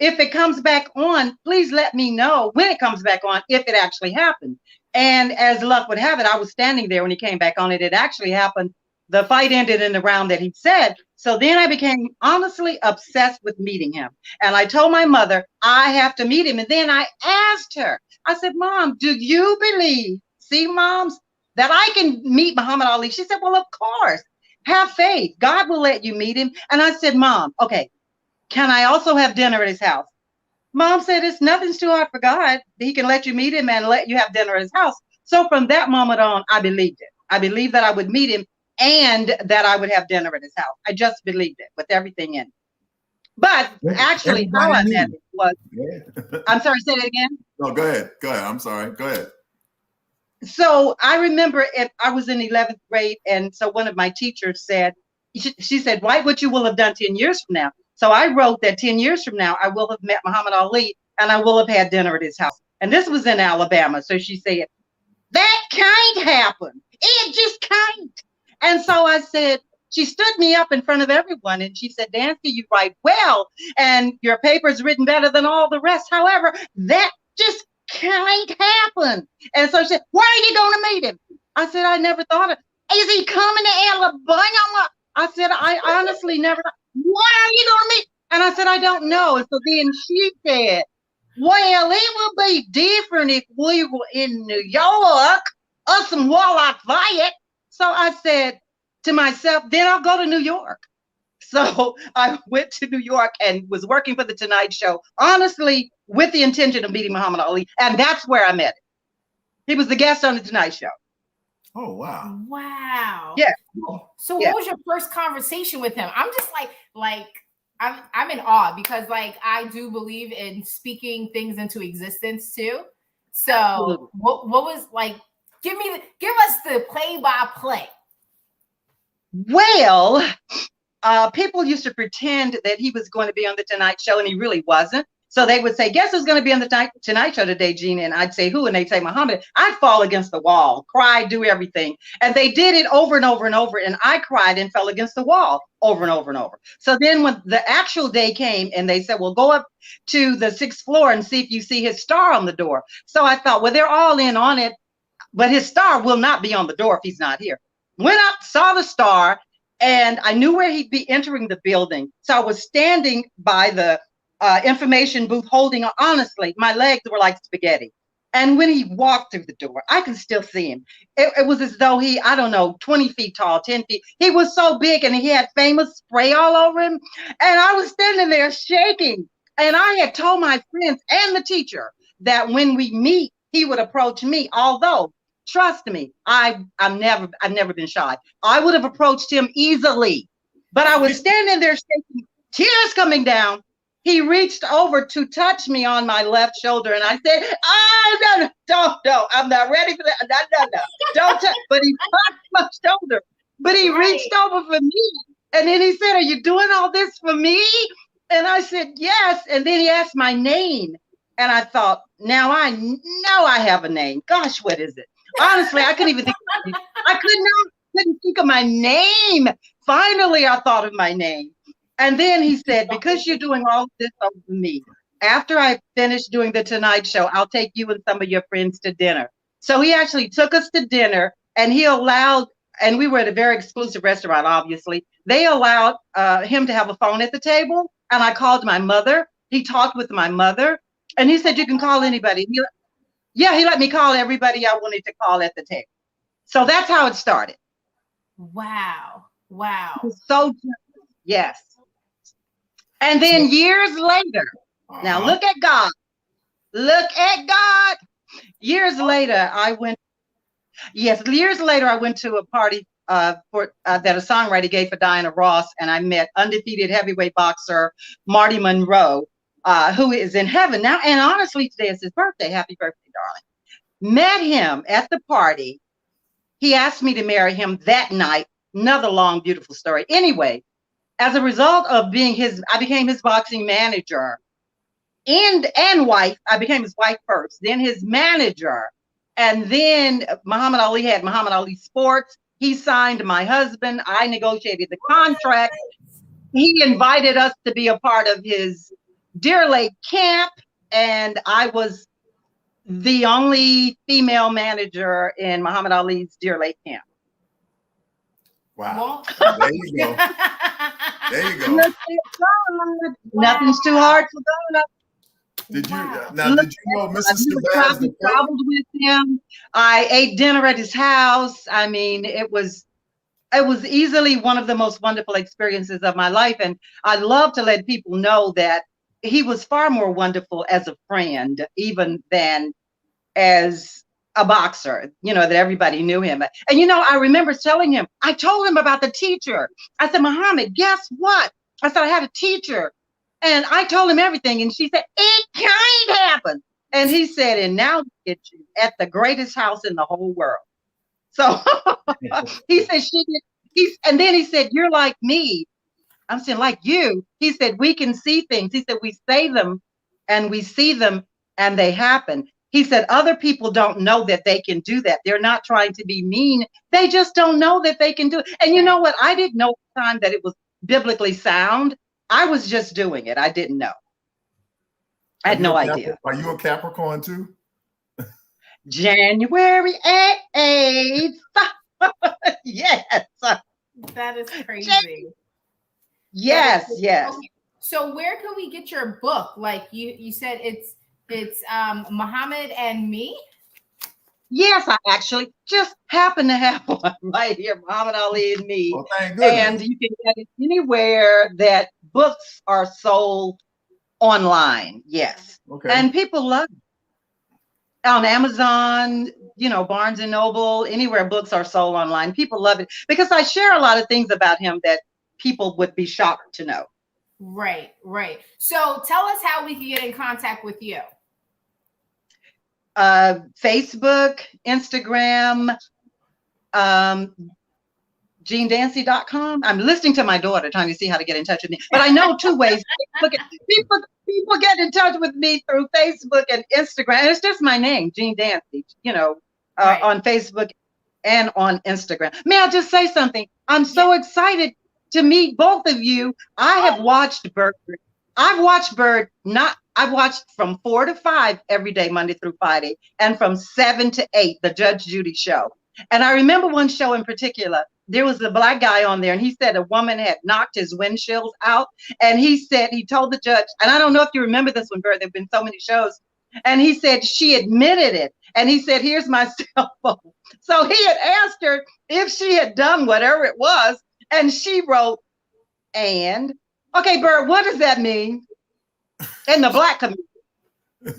if it comes back on, please let me know when it comes back on, if it actually happened. And as luck would have it, I was standing there when he came back on. It actually happened. The fight ended in the round that he said. So then I became honestly obsessed with meeting him. And I told my mother, I have to meet him. And then I asked her, I said, Mom, do you believe, moms, that I can meet Muhammad Ali? She said, well, of course. Have faith. God will let you meet him. And I said, Mom, okay, can I also have dinner at his house? Mom said, nothing's too hard for God. He can let you meet him and let you have dinner at his house. So from that moment on, I believed it. I believed that I would meet him and that I would have dinner at his house. I just believed it with everything in it. But actually, how I met it was, I'm sorry, say that again? No, go ahead. I'm sorry. Go ahead. So I remember I was in 11th grade. And so one of my teachers said, she said, write what you will have done 10 years from now. So I wrote that 10 years from now, I will have met Muhammad Ali and I will have had dinner at his house. And this was in Alabama. So she said, that can't happen. It just can't. And so I said, she stood me up in front of everyone and she said, Dancy, you write well and your paper's written better than all the rest. However, that just can't happen. And so she said, where are you going to meet him? I said, I never thought of it. Is he coming to Alabama? I said, I honestly never thought. Where are you going to meet? And I said, I don't know. And so then she said, well, it will be different if we were in New York or some Warlock Riot. So I said, to myself, then I'll go to New York. So I went to New York and was working for the Tonight Show, honestly, with the intention of meeting Muhammad Ali. And that's where I met him. He was the guest on the Tonight Show. Oh, wow. Wow. Yeah. So what was your first conversation with him? I'm just like, I'm in awe because like, I do believe in speaking things into existence too. So absolutely. What was like, give us the play-by-play. Well, people used to pretend that he was going to be on the Tonight Show, and he really wasn't. So they would say, guess who's going to be on the Tonight Show today, Gina? And I'd say, who? And they'd say, Muhammad. I'd fall against the wall, cry, do everything. And they did it over and over and over. And I cried and fell against the wall over and over and over. So then when the actual day came and they said, well, go up to the 6th floor and see if you see his star on the door. So I thought, well, they're all in on it, but his star will not be on the door if he's not here. Went up, saw the star, and I knew where he'd be entering the building. So I was standing by the information booth holding on. Honestly, my legs were like spaghetti. And when he walked through the door, I could still see him. It was as though he, I don't know, 20 feet tall, 10 feet. He was so big and he had famous spray all over him. And I was standing there shaking. And I had told my friends and the teacher that when we meet, he would approach me. Although, trust me, I've never been shy. I would have approached him easily. But I was standing there shaking, tears coming down. He reached over to touch me on my left shoulder, and I said, "Oh, no, I'm not ready for that. No, don't touch." But he touched my shoulder. But he reached over for me, and then he said, "Are you doing all this for me?" And I said, "Yes." And then he asked my name, and I thought, now I know I have a name. Gosh, what is it? Honestly, I couldn't even think. Couldn't think of my name. Finally, I thought of my name. And then he said, because you're doing all of this over me, after I finish doing the Tonight Show, I'll take you and some of your friends to dinner. So he actually took us to dinner, and he allowed, and we were at a very exclusive restaurant, obviously. They allowed him to have a phone at the table, and I called my mother. He talked with my mother, and he said, you can call anybody. He let me call everybody I wanted to call at the table. So that's how it started. Wow. So, yes. And then years later, now look at God. Years later, I went to a party that a songwriter gave for Diana Ross, and I met undefeated heavyweight boxer Marty Monroe, who is in heaven now. And honestly, today is his birthday. Happy birthday, darling. Met him at the party. He asked me to marry him that night. Another long, beautiful story. Anyway, as a result of I became his boxing manager and wife. I became his wife first, then his manager. And then Muhammad Ali had Muhammad Ali Sports. He signed my husband. I negotiated the contract. He invited us to be a part of his Deer Lake camp. And I was the only female manager in Muhammad Ali's Deer Lake camp. Wow. There you go. There you go. Nothing's too hard for God. Did you know Mr. Shabazz? Traveled with him. I ate dinner at his house. I mean, it was easily one of the most wonderful experiences of my life. And I love to let people know that he was far more wonderful as a friend, even than as a boxer, that everybody knew him. And, I remember telling him, I told him about the teacher. I said, Muhammad, guess what? I said, I had a teacher and I told him everything. And she said, it can't happen. And he said, and now get you at the greatest house in the whole world. So he said, and then he said, you're like me. I'm saying, like you. He said, we can see things. He said, we say them and we see them and they happen. He said, other people don't know that they can do that. They're not trying to be mean. They just don't know that they can do it. And you know what? I didn't know at the time that it was biblically sound. I was just doing it. I didn't know. I had no idea. Are you a Capricorn too? January 8th. Yes. That is crazy. Yes. Okay. So where can we get your book? Like you said, it's Muhammad and Me. Yes, I actually just happen to have one right here, Muhammad Ali and Me. Well, thank goodness. And you can get it anywhere that books are sold online. Yes. Okay. And people love it. On Amazon, Barnes and Noble, anywhere books are sold online. People love it because I share a lot of things about him that people would be shocked to know. Right. So tell us how we can get in contact with you. Facebook, Instagram, GeneDancy.com. I'm listening to my daughter trying to see how to get in touch with me. But I know 2 ways. People get in touch with me through Facebook and Instagram. It's just my name, Gene Dancy, right. On Facebook and on Instagram. May I just say something? I'm so excited to meet both of you. I have watched Byrd. I've watched Byrd I've watched from 4 to 5 every day, Monday through Friday, and from 7 to 8, the Judge Judy show. And I remember one show in particular, there was a Black guy on there, and he said a woman had knocked his windshields out. And he told the judge, and I don't know if you remember this one, Byrd, there've been so many shows. And he said she admitted it. And he said, here's my cell phone. So he had asked her if she had done whatever it was. And she wrote, okay, Byrd, what does that mean? In the Black community.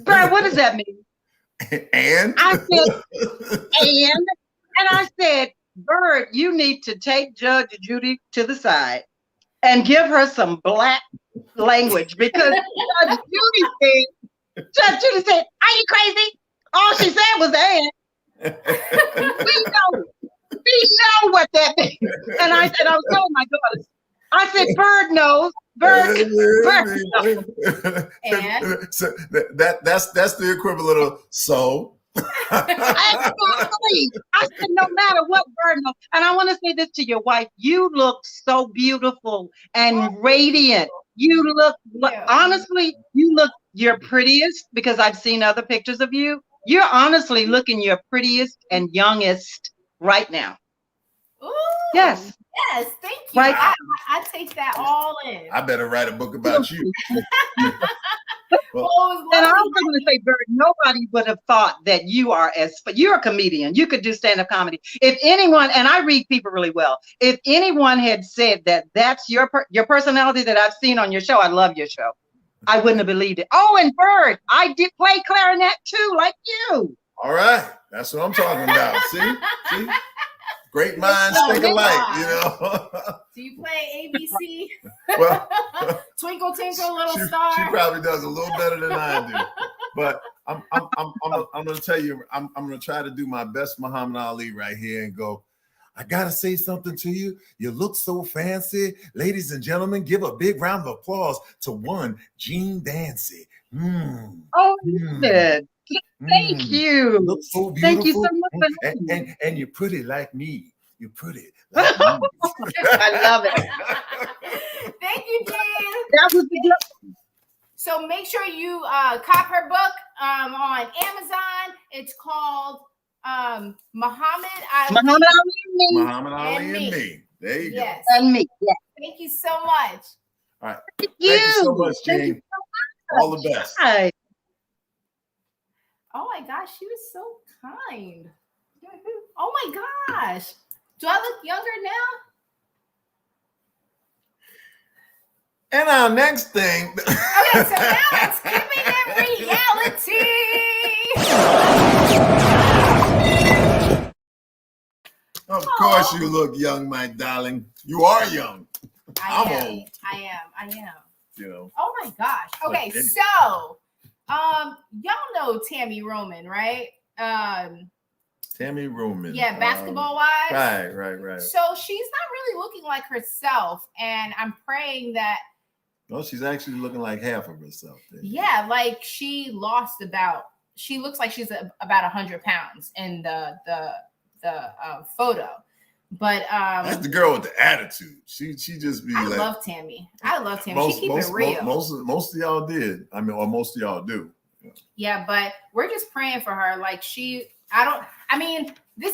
Byrd, what does that mean? And? I said, and I said, Byrd, you need to take Judge Judy to the side and give her some Black language because Judge Judy said, are you crazy? All she said was and. we know what that means. And I said, I was telling my daughter, I said, Byrd knows. Byrd knows. And so that's the equivalent of so. Exactly. I said, no matter what Byrd knows. And I want to say this to your wife. You look so beautiful and radiant. You look, honestly, you're prettiest because I've seen other pictures of you. You're honestly looking your prettiest and youngest right now. Ooh, yes, thank you. Right. I take that all in. I better write a book about you. And I'm going to say, Byrd, nobody would have thought that you're a comedian. You could do stand-up comedy. If anyone, and I read people really well, if anyone had said that that's your personality that I've seen on your show, I love your show, I wouldn't have believed it. Oh, and Byrd, I did play clarinet too, like you. All right. That's what I'm talking about. See? Great minds think alike, Do you play ABC? Well, Twinkle Tinkle Little Star. She probably does a little better than I do. But I'm going to tell you, I'm going to try to do my best Muhammad Ali right here and go, I got to say something to you. You look so fancy. Ladies and gentlemen, give a big round of applause to one Gene Dancy. Oh, good. Thank you. You look so beautiful. Thank you so much. And you're pretty like me. You're pretty like me. I love it. Thank you, Gene. That was the good. So make sure you cop her book on Amazon. It's called Muhammad Ali and Me. There you go. And me. Yes. Thank you so much. All right. Thank you so much, Jane. All the best. Hi. Oh my gosh, she was so kind. Oh my gosh. Do I look younger now? And our next thing. Okay, so now it's Giving It Reality. Of course you look young, my darling. You are young. I'm old. I am. Oh my gosh. Okay, so y'all know Tammy Roman, right? Tammy Roman. Yeah, Basketball Wives. Right. So she's not really looking like herself, and I'm praying that. No, she's actually looking like half of herself. Yeah, like she looks like she's about 100 pounds in the photo. But that's the girl with the attitude. She just be I love Tammy. She keep it real. Most of y'all did. I mean, or most of y'all do. Yeah, but we're just praying for her. Like this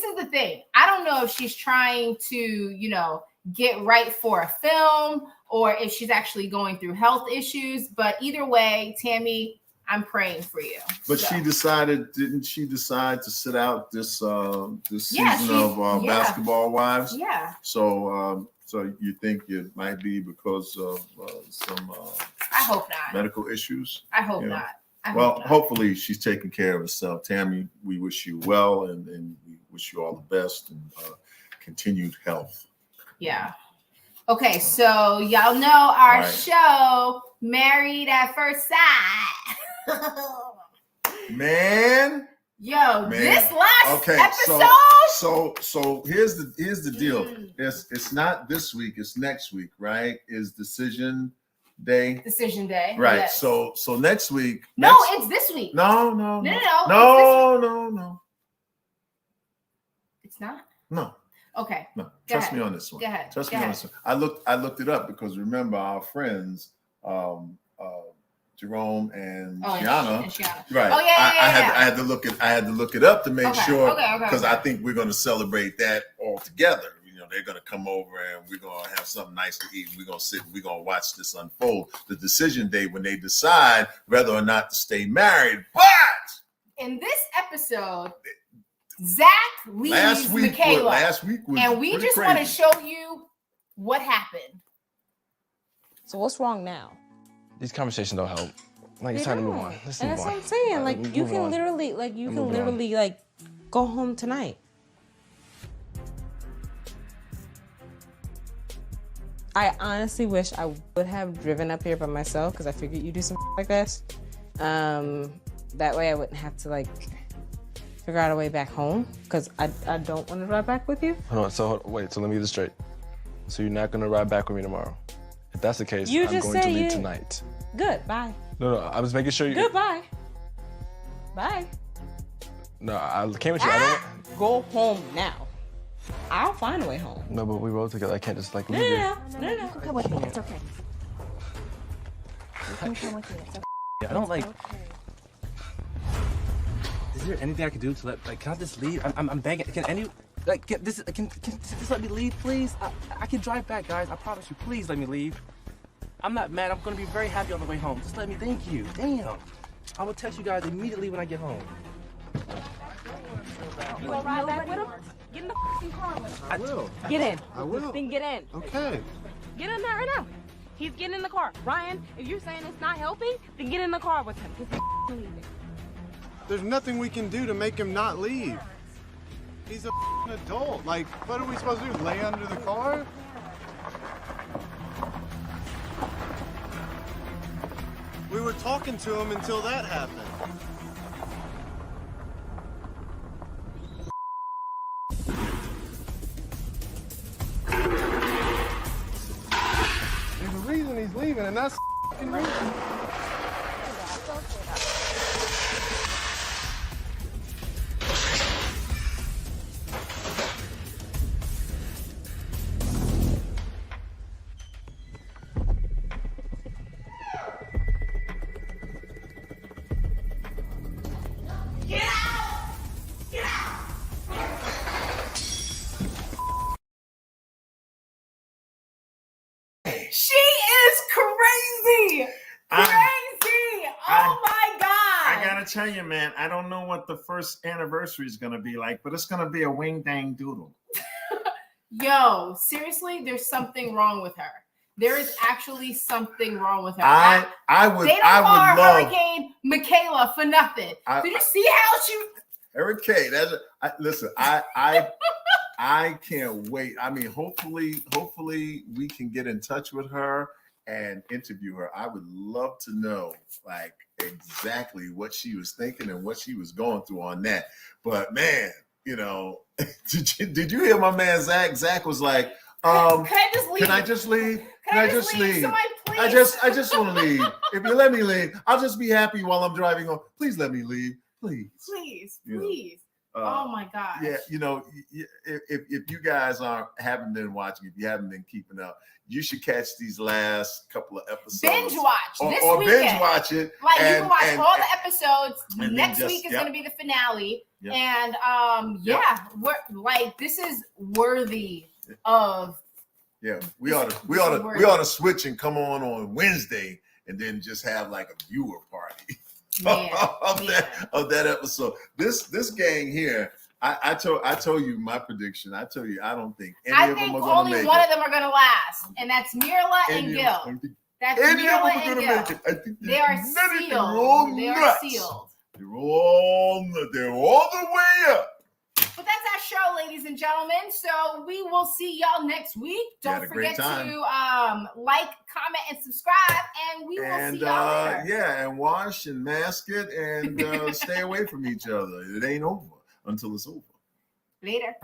is the thing. I don't know if she's trying to, get right for a film or if she's actually going through health issues. But either way, Tammy, I'm praying for you. But didn't she decide to sit out this season of Basketball Wives? Yeah. So you think it might be because of some I hope not. medical issues? I hope not. Hopefully she's taking care of herself. Tammy, we wish you well and we wish you all the best and continued health. Yeah. Okay, so y'all know our show, Married at First Sight. Man. This last episode. So here's the deal. It's not this week, it's next week, right? Is Decision Day. Right. Yes. So next week. It's this week. No. It's not? No. Okay. No. Trust me on this one. Go ahead. Trust me on this one. I looked it up because remember our friends Jerome and Shiana. Right. Oh yeah. I had to look it up to make sure because I think we're going to celebrate that all together. You know, they're going to come over and we're going to have something nice to eat. We're going to sit and we're going to watch this unfold. The decision day when they decide whether or not to stay married. But in this episode, Zach leaves Michaela. Last week was and we just want to show you what happened. So what's wrong now? These conversations don't help. Like, it's time to move on. Let's move on. That's what I'm saying. Like, you can literally go home tonight. I honestly wish I would have driven up here by myself because I figured you do some like this. That way I wouldn't have to figure out a way back home because I don't want to ride back with you. Hold on. So let me get this straight. So you're not gonna ride back with me tomorrow? If that's the case, I'm going to leave tonight. Good, bye. No, I was making sure you. Goodbye. Bye. No, I came with you. Go home now. I'll find a way home. No, but we rode together. I can't just leave you. No. You can come with me. It's okay. You can come with me. It's okay. I don't Okay. Is there anything I can do to can I just leave? I'm begging. Can can just let me leave, please? I can drive back, guys. I promise you. Please let me leave. I'm not mad. I'm gonna be very happy on the way home. Just let me. Thank you. Damn. I will text you guys immediately when I get home. You gonna ride back with him? Get in the f***ing car with him. I will. Get in. I will. Then get in. Okay. Get in there right now. He's getting in the car. Ryan, if you're saying it's not helping, then get in the car with him. Because he's leaving. There's nothing we can do to make him not leave. He's a adult. What are we supposed to do? Lay under the car? We were talking to him until that happened. There's a reason he's leaving, and that's the reason. She is crazy. Oh my God. I gotta tell you, man, I don't know what the first anniversary is gonna be like, but it's gonna be a wing dang doodle. Yo, seriously, there's something wrong with her. There is actually something wrong with her. I would They don't call her Hurricane Michaela for nothing. Did you see how she? Hurricane. Listen. I can't wait. I mean, hopefully we can get in touch with her and interview her. I would love to know exactly what she was thinking and what she was going through on that. But man, did you hear my man Zach? Zach was like, can I just leave? Can I just leave? Can I just leave? Somebody, please. I just want to leave. If you let me leave, I'll just be happy while I'm driving home. Please let me leave. Please. Please. Oh my God. Yeah, if you guys haven't been watching, if you haven't been keeping up, you should catch these last couple of episodes. Binge watch this or weekend. Binge watch it. You can watch all the episodes. Next week is going to be the finale, and this is worthy of. Yeah, we ought to switch and come on Wednesday, and then just have a viewer party. of that episode. This gang here. I told you my prediction. I tell you, I don't think any of them are going to make it. Only one of them are going to last, and that's Mirla and Gil. That's Mirla and Gil. I think they are sealed. They are sealed. They're all the way up. But that's our show, ladies and gentlemen. So we will see y'all next week. Don't forget to like, comment, and subscribe. And we will see y'all later. Yeah, and wash and mask it and stay away from each other. It ain't over until it's over. Later.